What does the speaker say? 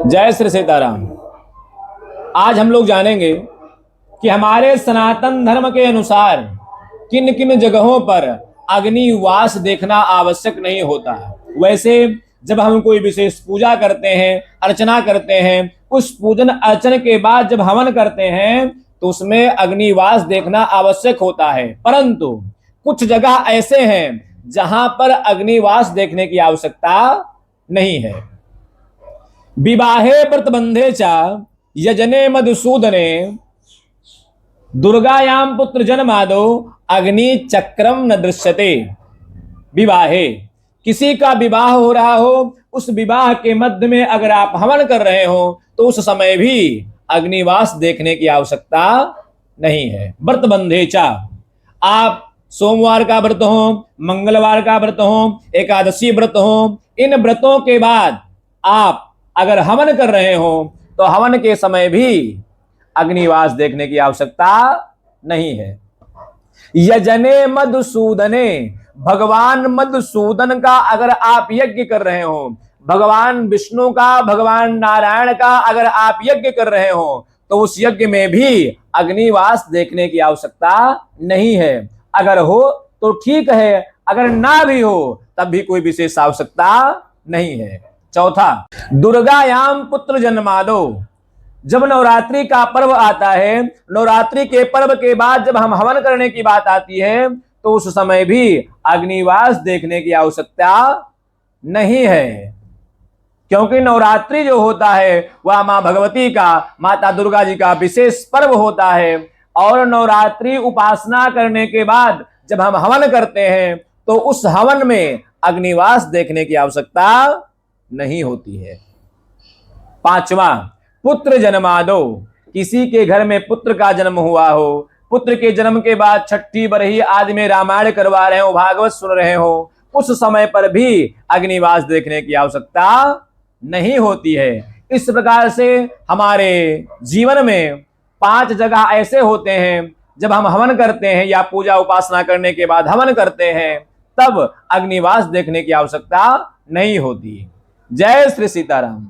जय श्री सीताराम। आज हम लोग जानेंगे कि हमारे सनातन धर्म के अनुसार किन किन जगहों पर अग्निवास देखना आवश्यक नहीं होता। वैसे जब हम कोई विशेष पूजा करते हैं, अर्चना करते हैं, उस पूजन अर्चन के बाद जब हवन करते हैं तो उसमें अग्निवास देखना आवश्यक होता है। परंतु कुछ जगह ऐसे हैं जहां पर अग्निवास देखने की आवश्यकता नहीं है। विवाहे व्रतबंधे च यजने मधुसूदने दुर्गायाम पुत्र जन्मादो अग्नि चक्रम न दृश्यते। विवाहे, किसी का विवाह हो रहा हो, उस विवाह के मध्य में अगर आप हवन कर रहे हो तो उस समय भी अग्निवास देखने की आवश्यकता नहीं है। व्रतबंधे च, आप सोमवार का व्रत हो, मंगलवार का व्रत हो, एकादशी व्रत हो, इन व्रतों के बाद आप अगर हवन कर रहे हो तो हवन के समय भी अग्निवास देखने की आवश्यकता नहीं है। यजने मधुसूदने, भगवान मधुसूदन का अगर आप यज्ञ कर रहे हो, भगवान विष्णु का, भगवान नारायण का अगर आप यज्ञ कर रहे हो तो उस यज्ञ में भी अग्निवास देखने की आवश्यकता नहीं है। अगर हो तो ठीक है, अगर ना भी हो तब भी कोई विशेष आवश्यकता नहीं है। चौथा, दुर्गायाम पुत्र जन्मादो, जब नवरात्रि का पर्व आता है, नवरात्रि के पर्व के बाद जब हम हवन करने की बात आती है तो उस समय भी अग्निवास देखने की आवश्यकता नहीं है, क्योंकि नवरात्रि जो होता है वह मां भगवती का, माता दुर्गा जी का विशेष पर्व होता है। और नवरात्रि उपासना करने के बाद जब हम हवन करते हैं तो उस हवन में अग्निवास देखने की आवश्यकता नहीं होती है। पांचवा, पुत्र जन्मादो, किसी के घर में पुत्र का जन्म हुआ हो, पुत्र के जन्म के बाद छठी बरही आदि में रामायण करवा रहे हो, भागवत सुन रहे हो, उस समय पर भी अग्निवास देखने की आवश्यकता नहीं होती है। इस प्रकार से हमारे जीवन में 5 जगह ऐसे होते हैं जब हम हवन करते हैं या पूजा उपासना करने के बाद हवन करते हैं तब अग्निवास देखने की आवश्यकता नहीं होती। जय श्री सीताराम।